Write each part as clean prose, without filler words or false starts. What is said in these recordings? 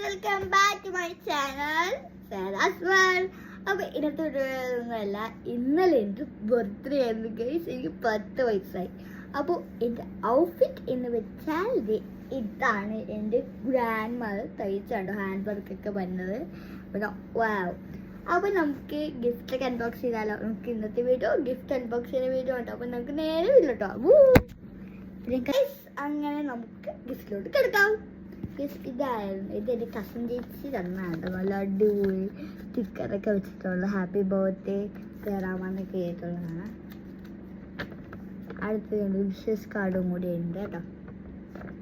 Welcome back to my channel Sara's world. അപ്പോൾ ഇന്നത്തെ ഒന്നുമല്ല, ഇന്നലെ എൻ്റെ ബർത്ത്ഡേ ആയിരുന്നു ഗൈസ്. എനിക്ക് 10 വയസ്സായി. അപ്പോൾ എൻ്റെ ഔട്ട്ഫിറ്റ് എന്ന് വെച്ചാൽ ഇതാണ്. എൻ്റെ ഗ്രാൻഡ് മദർ തയ്ച്ചാണ് ഹാൻഡ് വർക്കൊക്കെ വന്നത്. വാവ്. അപ്പോൾ നമുക്ക് ഗിഫ്റ്റൊക്കെ അൺബോക്സ് ചെയ്താലോ? നമുക്ക് ഇന്നത്തെ വീഡിയോ ഗിഫ്റ്റ് അൺബോക്സ് ചെയ്യുന്ന വീഡിയോ ഉണ്ട്. അപ്പോൾ നമുക്ക് നേരെ ഇല്ല കേട്ടോ. അങ്ങനെ നമുക്ക് ഗിഫ്റ്റിലോട്ട് കിടക്കാം. ഇതായിരുന്നു, ഇത് എൻ്റെ കസിൻ ചേച്ചി തന്നാണ്. നല്ല അടിപൊളി സ്റ്റിക്കറൊക്കെ വെച്ചിട്ടുള്ള ഹാപ്പി ബർത്ത്ഡേ കയറാമെന്നൊക്കെ ആയിട്ടുള്ളതാണ്. അടുത്തത് വിഷസ് കാർഡും കൂടി ഉണ്ട് കേട്ടോ.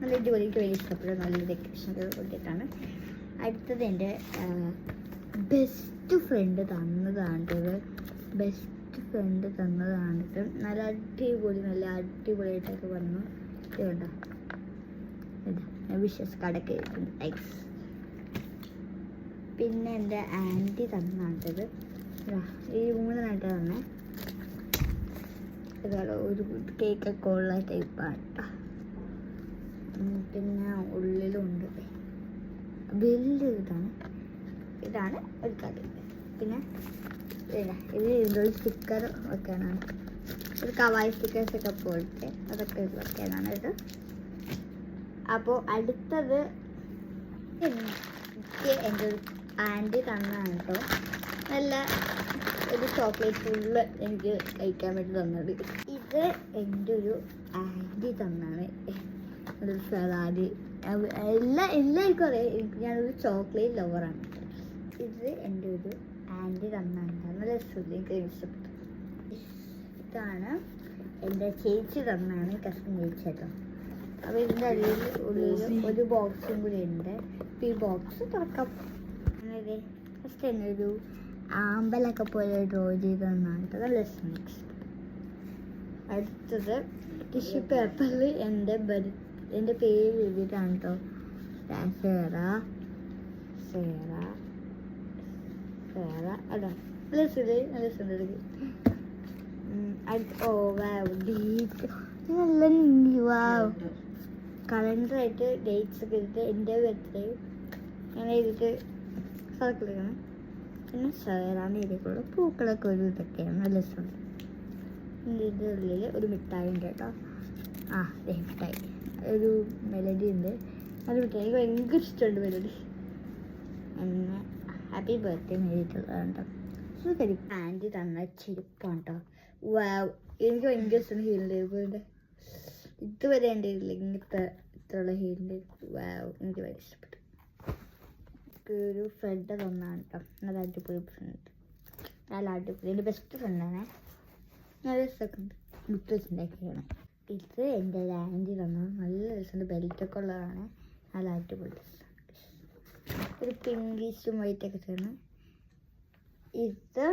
നല്ല അടിപൊളിക്ക് വലിയ ഇഷ്ടപ്പെട്ട നല്ല ഡെക്കറേഷനൊക്കെ കൊണ്ടിട്ടാണ്. അടുത്തത് എൻ്റെ ബെസ്റ്റ് ഫ്രണ്ട് തന്നതാണിത്. നല്ല അടിപൊളിയായിട്ടൊക്കെ വന്നു. ഇത് കണ്ടോ, വിഷസ് കാർഡൊക്കെ ഇരിക്കുന്നു. താങ്ക്സ്. പിന്നെ എൻ്റെ ആൻറ്റി തന്നാണിത്. ഈ 3 തന്നെ. ഇതാണ് ഒരു കേക്കൊക്കെ ഉള്ള ടൈപ്പാണ് കേട്ടോ. പിന്നെ ഉള്ളിലുണ്ട് വലിയ ഇതാണ് ഒരു കറി. പിന്നെ ഇത് ഇതിൻ്റെ സ്റ്റിക്കർ വെക്കാനാണ്. ഒരു കവായി സ്റ്റിക്കേഴ്സൊക്കെ പോയിട്ട് അതൊക്കെ വെക്കാനാണ് ഇത്. അപ്പോൾ അടുത്തത് എനിക്ക് എൻ്റെ ഒരു ആൻറ്റി തന്നാണ് കേട്ടോ. നല്ല ഒരു ചോക്ലേറ്റ് ഫുള്ള് എനിക്ക് കഴിക്കാൻ വേണ്ടി തന്നത്. ഇത് എൻ്റെ ഒരു ആൻറ്റി തന്നാണ്. ഒരു സലാഡ് എല്ലാവർക്കും അറിയാം ഞാനൊരു ചോക്ലേറ്റ് ലവറാണ്. ഇത് എൻ്റെ ഒരു ആൻറ്റി തന്നാണ്. നല്ല എനിക്ക് ഇഷ്ടപ്പെട്ടു. ഇതാണ് എൻ്റെ ചേച്ചി തന്നാണ്, കസിൻ ചേച്ചി കേട്ടോ. അപ്പോൾ ഇതിൻ്റെ ഉള്ളിൽ ഒരു ബോക്സും കൂടി ഉണ്ട്. ഈ ബോക്സ് തുറക്കാം. അങ്ങനെ ഫസ്റ്റ് തന്നെ ഒരു ആമ്പലൊക്കെ പോലെ ഡ്രോ ചെയ്ത് തന്നാണ് കേട്ടോ. നല്ല സ്നാക്സ്. അടുത്തത് ടിഷ്യൂ പേപ്പറിൽ എൻ്റെ പേര് എഴുതിയിട്ടാണ് കേട്ടോ. അതാ നല്ല സുന്ദരി. നല്ല വാവ്. കലണ്ടറായിട്ട് ഡേറ്റ്സ് ഒക്കെ എടുത്ത് എൻ്റെ ബർത്ത്ഡേ അങ്ങനെ എഴുതിയിട്ട് സർക്കിൾ ചെയ്യണം. പിന്നെ ഷെയറാണ് എഴുതിയിട്ടുള്ള പൂക്കളൊക്കെ ഒരു ഇതൊക്കെയാണ്. നല്ല രസമുണ്ട്. ഇതിൻ്റെ ഉള്ളിൽ ഒരു മിഠായി ഉണ്ട് കേട്ടോ. മിഠായി ഒരു മെലഡി ഉണ്ട്. അത് മിഠായി ഭയങ്കര ഇഷ്ടമുണ്ട് മെലഡി. അങ്ങനെ ഹാപ്പി ബർത്ത്ഡേ എഴുതിയിട്ടുള്ളതാണ് കേട്ടോ. സുഖരി ആൻറ്റി തന്ന ചെരുപ്പാണ് കേട്ടോ. വാവ്, എനിക്ക് ഭയങ്കര ഇഷ്ടമാണ് ഹീലിൻ്റെ ചെരുപ്പിൻ്റെ. ഇതുവരെ എൻ്റെ ഇത്രയുള്ള ഹീലിൻ്റെ വാവ് എനിക്ക് ഭയങ്കര ഇഷ്ടപ്പെട്ടു. ഒരു ഫ്രണ്ട് തന്നാണ് കേട്ടോ. നല്ല അടിപൊളി ഫ്രണ്ട്. നല്ല അടിപൊളി എൻ്റെ ബെസ്റ്റ് ഫ്രണ്ടാണ്. നല്ല രസമൊക്കെ ഉണ്ട്. മുത്ത് വെച്ചിട്ടുണ്ടാക്കിയാണ്. ഇത് എൻ്റെ ഒരു ആൻറ്റി തന്നത്. നല്ല രസമുണ്ട്. ബെൽറ്റൊക്കെ ഉള്ളതാണ്. നല്ല അടിപൊളി. ഒരു പിങ്കിഷും വൈറ്റൊക്കെ ചേർന്ന്. ഇത്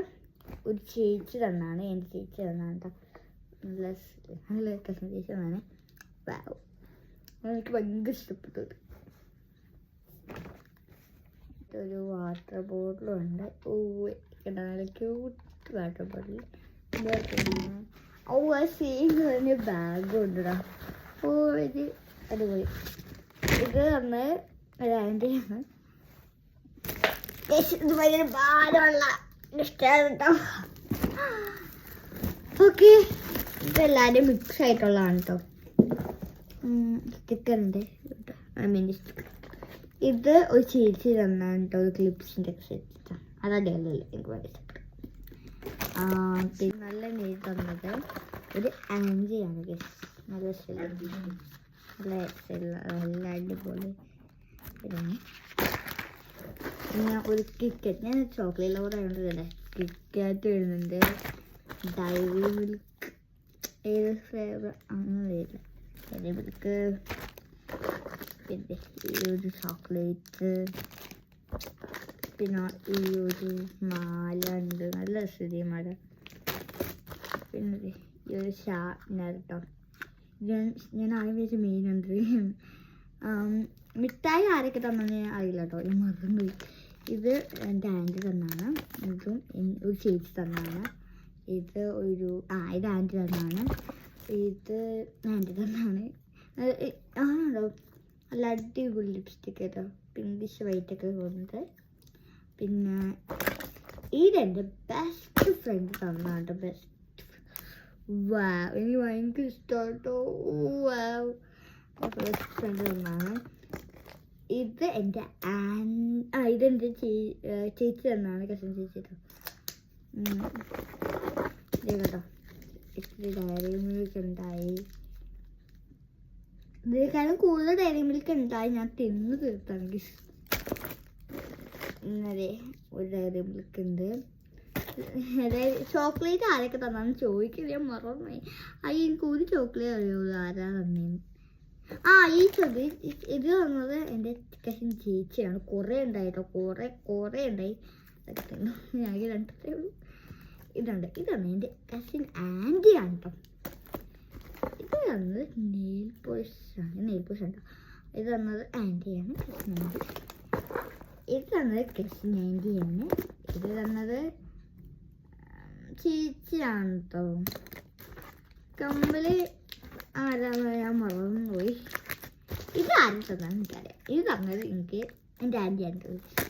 ഒരു ചേച്ചി തന്നാണ്. എൻ്റെ ചേച്ചി തന്നാണ് കേട്ടോ. നല്ല കസിൻ ചേച്ചി തന്നാണ്. വാവ്, എനിക്ക് ഭയങ്കര ഇഷ്ടപ്പെട്ടത്. ഒരു വാട്ടർ ബോട്ടിലും ഉണ്ട്. നല്ല ക്യൂട്ട് വാട്ടർ ബോട്ടിൽ. സെയിം ബാഗും ഉണ്ടോ. ഇത് അടിപൊളി. ഇത് നമ്മൾ ഒരു ആൻറ്റിയാണ്. ഇത് ഭയങ്കര ഭാരമുള്ള ഇഷ്ടമാണ് കേട്ടോ. ഓക്കെ, ഇതെല്ലാവരും മിക്സ് ആയിട്ടുള്ളതാണ് കേട്ടോ. സ്റ്റിക്കറുണ്ട് കേട്ടോ. സ്റ്റിക്കർ. ഇത് ഒരു ചേച്ചി തന്നാണ് കേട്ടോ. ഒരു ക്ലിപ്സിൻ്റെ ഒക്കെ സെറ്റ്. അതടിയല്ലേ എനിക്ക് വളരെ ഇഷ്ടപ്പെട്ടു. പിന്നെ നല്ല നെയ് തന്നത് ഒരു ആൻറ്റിയാണ്. നല്ല നല്ല അടിപൊളി ഇതാണ്. പിന്നെ ഒരു കിറ്റ്കാറ്റ്. ഞാൻ ചോക്ലേറ്റ് ലവർ ആയതുകൊണ്ട് കിറ്റ്കാറ്റ് വരുന്നുണ്ട്. ഡയറി മിൽക്ക് ഏത് ഫ്ലേവർ അങ്ങനെ വരില്ല. Dairy Milk. പിന്നെ ഈ ഒരു ചോക്ലേറ്റ്. പിന്നെ ഈ ഒരു മാല ഉണ്ട്. നല്ല രസീ മാല. പിന്നെ ഈ ഒരു ഷാർപ്പ്നർ കേട്ടോ. ഞാൻ ആദ്യം വെച്ച മീനുണ്ട്. മിഠായി ആരൊക്കെ തന്നെന്ന് അറിയില്ല കേട്ടോ. ഞാൻ മറന്നുപോയി. ഇത് എൻ്റെ ആൻറ്റി തന്നാണ്. ഇതും ഒരു ചേച്ചി തന്നാണ്. ഇത് ഇത് ആൻറ്റി തന്നാണ്. ഇത് ആൻറ്റി തന്നാണ്. ആണോ നല്ല അടിപൊളി ലിപ്സ്റ്റിക് കേട്ടോ, പിങ്കിഷ് വൈറ്റ് ഒക്കെ പോകുന്നത്. പിന്നെ ഇതെൻ്റെ ബെസ്റ്റ് ഫ്രണ്ട് തന്നാട്ടോ, ബെസ്റ്റ്. വാവ്, എനിക്ക് ഭയങ്കര ഇഷ്ടമാട്ടോ. വാവ്, ബെസ്റ്റ് ഫ്രണ്ട് തന്നാണ്. ഇത് എൻ്റെ ഇതെൻ്റെ ചേച്ചി തന്നാണ്, കസിൻ ചേച്ചി കേട്ടോ. ഇത് കേട്ടോ, ഇത്തിരി ഡയറി മിൽക്ക് ഉണ്ടായി. ഇതിനേക്കാളും കൂടുതൽ ഡയറി മിൽക്ക് ഉണ്ടായി, ഞാൻ തിന്ന് തീർത്താണെങ്കിൽ. അതെ, ഒരു ഡയറി മിൽക്ക് ഉണ്ട്. അതായത് ചോക്ലേറ്റ് ആരൊക്കെ തന്നാന്ന് ചോദിക്കില്ല, ഞാൻ മറന്നുപോയി. എനിക്ക് ഒരു ചോക്ലേറ്റ് അറിയുള്ളൂ ആരാ തന്നേന്ന്. ഇത് തന്നത് എൻ്റെ കസിൻ ചേച്ചിയാണ്. കുറേ ഉണ്ടായിട്ടോ, കുറേ ഉണ്ടായി. ഞാൻ രണ്ടേ ഉള്ളൂ. ഇതാണ് എൻ്റെ കസിൻ ആൻറ്റിയാണ് കേട്ടോ. ഇത് തന്നത് നെയിൽ പോളിഷ് ഉണ്ടോ. ഇത് തന്നത് ആൻറ്റിയാണ്, കസിൻ ആൻറ്റി. ഇത് തന്നത് കസിൻ ആൻറ്റിയാണ്. ഇത് തന്നത് ചേച്ചിയാണ് കേട്ടോ. കമ്മല് ഞാൻ മറന്നുപോയി. ഇത് ആരും തന്നാന്ന് എനിക്കറിയാം. ഇത് തന്നത് എനിക്ക് എൻ്റെ ആൻറ്റിയാണ് ചോദിച്ചത്.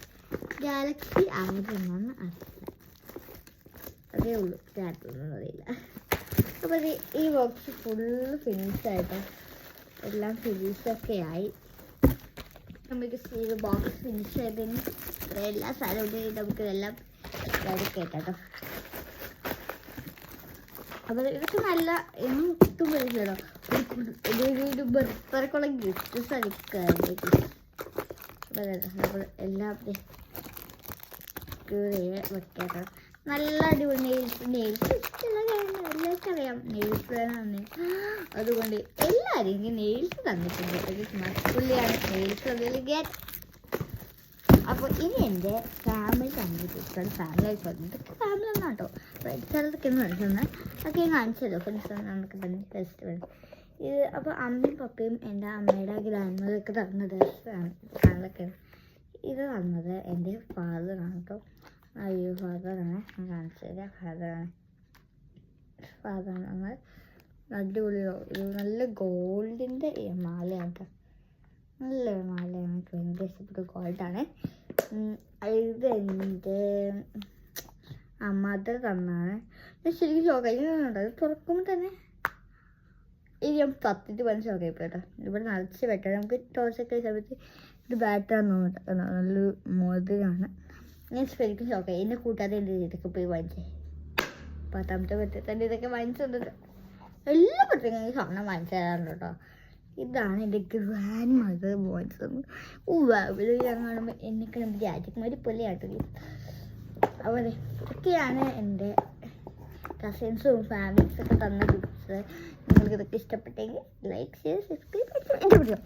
ഗാലക്സി ആരും തന്നാന്ന് അറിയില്ല, അതേ ഉള്ളൂ. ആർക്കൊന്നും അറിയില്ല. അപ്പോൾ ഈ ബോക്സ് ഫുള്ള് ഫിനിഷായിട്ടോ, എല്ലാം ഫിനിഷൊക്കെ ആയി. നമുക്ക് ഈ ബോക്സ് ഫിനിഷ് ആയതിന് എല്ലാ സാധനവും നമുക്ക് ഇതെല്ലാം കേട്ടോ. അപ്പോൾ ഇതൊക്കെ നല്ല ഒട്ടും പൈസയോ ഒരു ബർത്ത്ഡേക്കുള്ള ഗിഫ്റ്റ് സരിക്കാറുണ്ട്. അപ്പോൾ എല്ലാം വെക്കാട്ടോ. നല്ല അടിപൊളി നെയിൽസ് എല്ലാവർക്കും അറിയാം, നെയിൽസ് വേണമെന്ന്. അതുകൊണ്ട് എല്ലാവരും എനിക്ക് നെയിൽസ് തന്നിട്ടുണ്ട്. പുള്ളിയാണ് നെയിൽസ് അതിൽ. അപ്പോൾ ഇനി എൻ്റെ ഫാമിലി തന്നിട്ട് ഫാമിലി ആയിട്ട് വന്നിട്ട് ഫാമിലി ഒന്നാണ് കേട്ടോ. ചിലതൊക്കെ ഫ്രണ്ട്സ് ഒക്കെ കാണിച്ചല്ലോ, ഫ്രണ്ട്സ് നമുക്ക് തന്നെ ബെസ്റ്റ് ഫ്രണ്ട്. ഇത് അപ്പോൾ അമ്മയും പപ്പയും എൻ്റെ അമ്മയുടെ ഗ്രാൻഡ് മദറൊക്കെ തന്ന ഡ്രസ്സാണ് അതൊക്കെ. ഇത് തന്നത് എൻ്റെ ഫാദറാണ് കേട്ടോ. ഫാദറാണ്, ഞാൻ കാണിച്ചു തരാം. ഫാദറാണ് നമ്മൾ അടിപൊളിയോ. ഇത് നല്ല ഗോൾഡിൻ്റെ മാലയാണ് കേട്ടോ, നല്ല മാലയാണ്. എനിക്ക് ഭയങ്കര ഇഷ്ടപ്പെട്ട ഗോൾഡാണ്. ഇത് എൻ്റെ മദർ തന്നാണ്. ഞാൻ ശരിക്കും ഷോക്കായിട്ടുണ്ട്. അത് തുറക്കുമ്പോൾ തന്നെ ഇത് ഞാൻ 10-15 ഷോക്കായി പോയിട്ടോ. ഇവിടെ നിറച്ച് വെട്ടാണ്. നമുക്ക് ടോർച്ചൊക്കെ സമയത്ത് ഇത് ബാറ്ററാന്ന് തോന്നിട്ട് നല്ലൊരു മോതിരാണ്. ഞാൻ ശരിക്കും ഷോക്കായി. എന്നെ കൂട്ടാതെ എൻ്റെ ഇതൊക്കെ പോയി വാങ്ങിച്ചേ. 10ാമത്തെ ബർത്ത്ഡേ തന്നെ ഇതൊക്കെ വാങ്ങിച്ചു തന്നത്. എല്ലാ ബർത്ത്ഡേക്കും സ്വർണ്ണം വാങ്ങിച്ചു തരാറുണ്ട് കേട്ടോ. ഇതാണ് എൻ്റെ ഗ്രാൻഡ് മദർ വാങ്ങിച്ചത്. ഇത് ഞാൻ കാണുമ്പോൾ എന്നെ കാണുമ്പോൾ രാജകുമാരി പൊളിയാട്ടോ. അപ്പോൾ ഇതൊക്കെയാണ് എൻ്റെ കസിൻസും ഫാമിലീസൊക്കെ തന്ന ഗിഫ്റ്റ്സ്. നിങ്ങൾക്ക് ഇതൊക്കെ ഇഷ്ടപ്പെട്ടെങ്കിൽ ലൈക്ക്, ഷെയർ, സബ്സ്ക്രൈബ് എൻ്റെ വീഡിയോ.